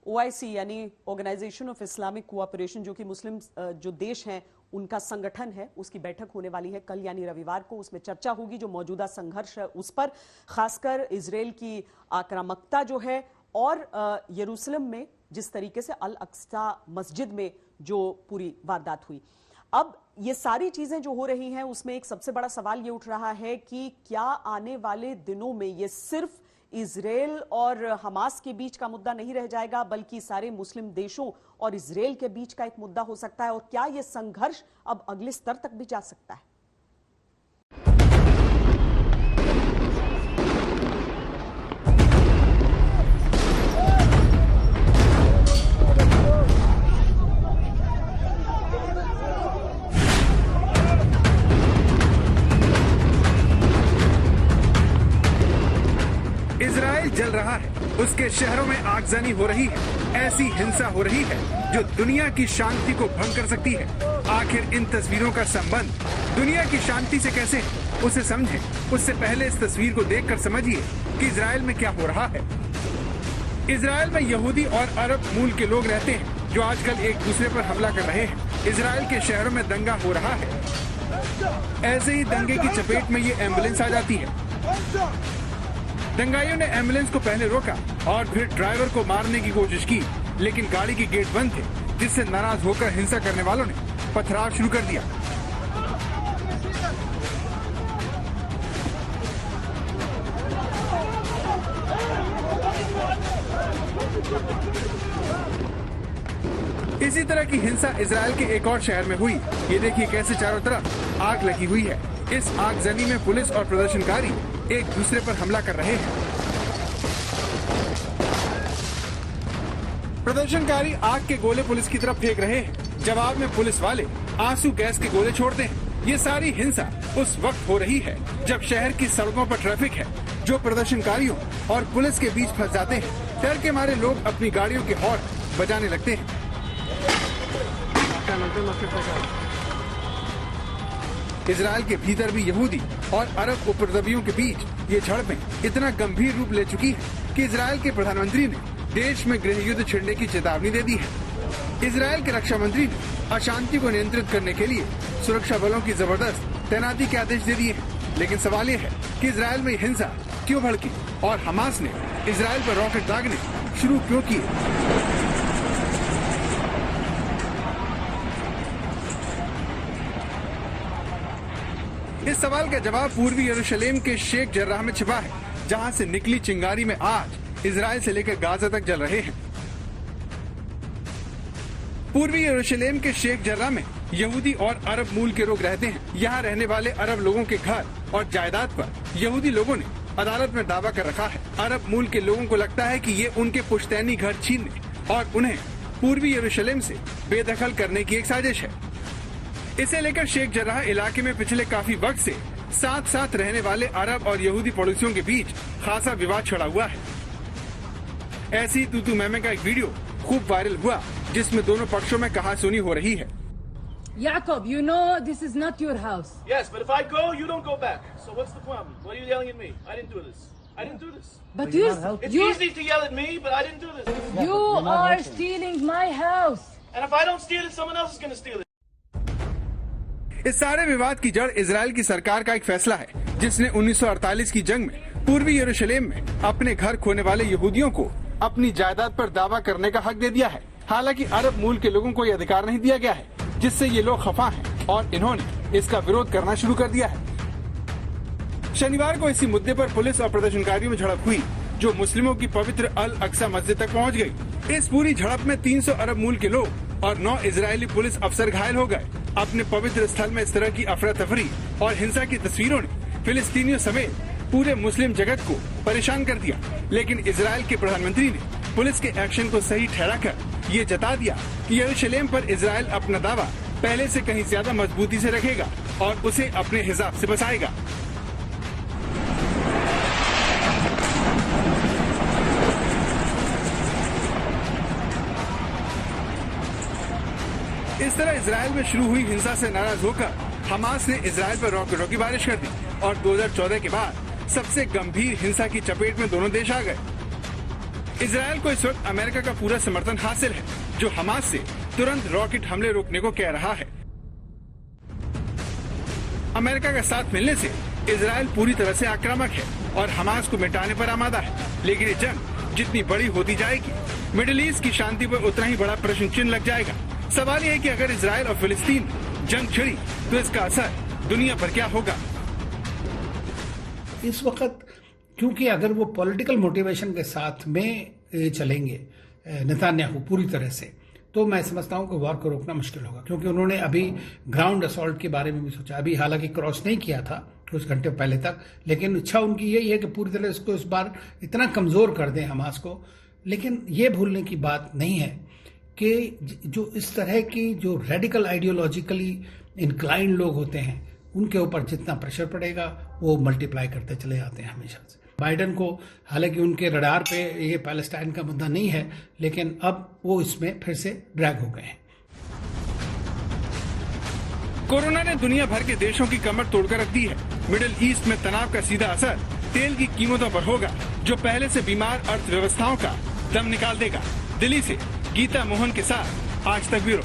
OIC यानी organisation of Islamic cooperation, जो कि मुस्लिम जो देश हैं उनका संगठन है, उसकी बैठक होने वाली है कल यानी रविवार को। उसमें चर्चा होगी जो मौजूदा संघर्ष है उस पर, खासकर इजराइल की आक्रामकता जो है और यरूशलेम में जिस तरीके से अल अक्सा मस्जिद में जो पूरी वारदात हुई। अब ये सारी चीजें जो हो रही हैं उसमें एक सबसे बड़ा सवाल ये उठ रहा है कि क्या आने वाले दिनों में ये सिर्फ इजराइल और हमास के बीच का मुद्दा नहीं रह जाएगा, बल्कि सारे मुस्लिम देशों और इजराइल के बीच का एक मुद्दा हो सकता है, और क्या ये संघर्ष अब अगले स्तर तक भी जा सकता है? इजराइल जल रहा है, उसके शहरों में आगजनी हो रही है, ऐसी हिंसा हो रही है जो दुनिया की शांति को भंग कर सकती है। आखिर इन तस्वीरों का संबंध दुनिया की शांति से कैसे है, उसे समझें। उससे पहले इस तस्वीर को देखकर समझिए कि इजराइल में क्या हो रहा है। इजराइल में यहूदी और अरब मूल के लोग रहते हैं जो आजकल एक दूसरे पर हमला कर रहे हैं। इजराइल के शहरों में दंगा हो रहा है। ऐसे ही दंगे की चपेट में ये एम्बुलेंस आ जाती है। दंगाइयों ने एम्बुलेंस को पहले रोका और फिर ड्राइवर को मारने की कोशिश की, लेकिन गाड़ी के गेट बंद थे, जिससे नाराज होकर हिंसा करने वालों ने पथराव शुरू कर दिया। इसी तरह की हिंसा इजराइल के एक और शहर में हुई। ये देखिए कैसे चारों तरफ आग लगी हुई है। इस आगजनी में पुलिस और प्रदर्शनकारी एक दूसरे पर हमला कर रहे हैं। प्रदर्शनकारी आग के गोले पुलिस की तरफ फेंक रहे हैं। जवाब में पुलिस वाले आंसू गैस के गोले छोड़ते हैं। ये सारी हिंसा उस वक्त हो रही है जब शहर की सड़कों पर ट्रैफिक है जो प्रदर्शनकारियों और पुलिस के बीच फंस जाते हैं। डर के मारे लोग अपनी गाड़ियों के हॉर्न बजाने लगते हैं। इजराइल के भीतर भी यहूदी और अरब उपद्रवियों के बीच ये झड़पें इतना गंभीर रूप ले चुकी है कि इजराइल के प्रधानमंत्री ने देश में गृह युद्ध छिड़ने की चेतावनी दे दी है। इजराइल के रक्षा मंत्री ने अशांति को नियंत्रित करने के लिए सुरक्षा बलों की जबरदस्त तैनाती के आदेश दे दिए हैं। लेकिन सवाल ये है कि इजराइल में हिंसा क्यों भड़की और हमास ने इजराइल पर रॉकेट दागने शुरू क्यों किए। इस सवाल का जवाब पूर्वी यरूशलेम के शेख जर्राह में छिपा है, जहां से निकली चिंगारी में आज इजराइल से लेकर गाजा तक जल रहे हैं। पूर्वी यरूशलेम के शेख जर्राह में यहूदी और अरब मूल के लोग रहते हैं। यहाँ रहने वाले अरब लोगों के घर और जायदाद पर यहूदी लोगों ने अदालत में दावा कर रखा है। अरब मूल के लोगों को लगता है कि ये उनके पुश्तैनी घर छीनने और उन्हें पूर्वी यरूशलेम से बेदखल करने की एक साजिश है। इसे लेकर शेख जर्राह इलाके में पिछले काफी वक्त से साथ साथ रहने वाले अरब और यहूदी पड़ोसियों के बीच खासा विवाद छिड़ा हुआ है। ऐसी तू मैमे का एक वीडियो खूब वायरल हुआ जिसमें दोनों पक्षों में कहासुनी हो रही है। Jacob, you know this is not your house. Yes, but if I go, you don't go back. So what's the problem? What are you yelling at me? I didn't do this. I didn't do this. But It's easy to yell at me, but I didn't do this. You are stealing my house. And if I don't steal it, someone else is going to steal it. इस सारे विवाद की जड़ Israel की सरकार का एक फैसला है, जिसने 1948 की जंग में पूर्वी यरूशलेम में अपने घर खोने वाले यहूदियों को अपनी जायदाद पर दावा करने का हक दे दिया है। हालांकि अरब मूल के लोगों को यह अधिकार नहीं दिया गया है, जिससे ये लोग खफा हैं और इन्होंने इसका विरोध करना शुरू कर दिया है। शनिवार को इसी मुद्दे पर पुलिस और प्रदर्शनकारियों में झड़प हुई, जो मुस्लिमों की पवित्र अल अक्सा मस्जिद तक पहुंच गई। इस पूरी झड़प में 300 अरब मूल के लोग और 9 इजरायली पुलिस अफसर घायल हो गए। अपने पवित्र स्थल में इस तरह की अफरा तफरी और हिंसा की तस्वीरों ने फिलिस्तीनियों समेत पूरे मुस्लिम जगत को परेशान कर दिया। लेकिन इजराइल के प्रधानमंत्री ने पुलिस के एक्शन को सही ठहराकर ये जता दिया कि यरूशलेम पर इजराइल अपना दावा पहले से कहीं ज्यादा मजबूती से रखेगा और उसे अपने हिसाब से बसाएगा। इस तरह इजराइल में शुरू हुई हिंसा से नाराज होकर हमास ने इजराइल पर रॉकेटों की बारिश कर दी और 2014 के बाद सबसे गंभीर हिंसा की चपेट में दोनों देश आ गए। इजरायल को इस वक्त अमेरिका का पूरा समर्थन हासिल है, जो हमास से तुरंत रॉकेट हमले रोकने को कह रहा है। अमेरिका का साथ मिलने से इजरायल पूरी तरह से आक्रामक है और हमास को मिटाने पर आमादा है। लेकिन ये जंग जितनी बड़ी होती जाएगी, मिडिल ईस्ट की शांति पर उतना ही बड़ा प्रश्न चिन्ह लग जाएगा। सवाल ये है कि अगर इजरायल और फिलिस्तीन में जंग छिड़ी तो इसका असर दुनिया पर क्या होगा। इस वक्त क्योंकि अगर वो पॉलिटिकल मोटिवेशन के साथ में चलेंगे नेतान्याहू पूरी तरह से, तो मैं समझता हूं कि वॉर को रोकना मुश्किल होगा, क्योंकि उन्होंने अभी ग्राउंड असॉल्ट के बारे में भी सोचा। अभी हालांकि क्रॉस नहीं किया था कुछ घंटे पहले तक, लेकिन इच्छा उनकी यही है कि पूरी तरह इसको इस बार इतना कमजोर कर दें हमास को। लेकिन ये भूलने की बात नहीं है कि जो इस तरह की जो रेडिकल आइडियोलॉजिकली इंक्लाइंड लोग होते हैं, उनके ऊपर जितना प्रेशर पड़ेगा वो मल्टीप्लाई करते चले जाते हैं हमेशा से। बाइडेन को हालांकि उनके रडार पे ये पैलेस्टाइन का मुद्दा नहीं है, लेकिन अब वो इसमें फिर से ड्रैग हो गए हैं। कोरोना ने दुनिया भर के देशों की कमर तोड़कर रख दी है। मिडिल ईस्ट में तनाव का सीधा असर तेल की कीमतों पर होगा, जो पहले से बीमार अर्थव्यवस्थाओं का दम निकाल देगा। दिल्ली से गीता मोहन के साथ आज तक ब्यूरो।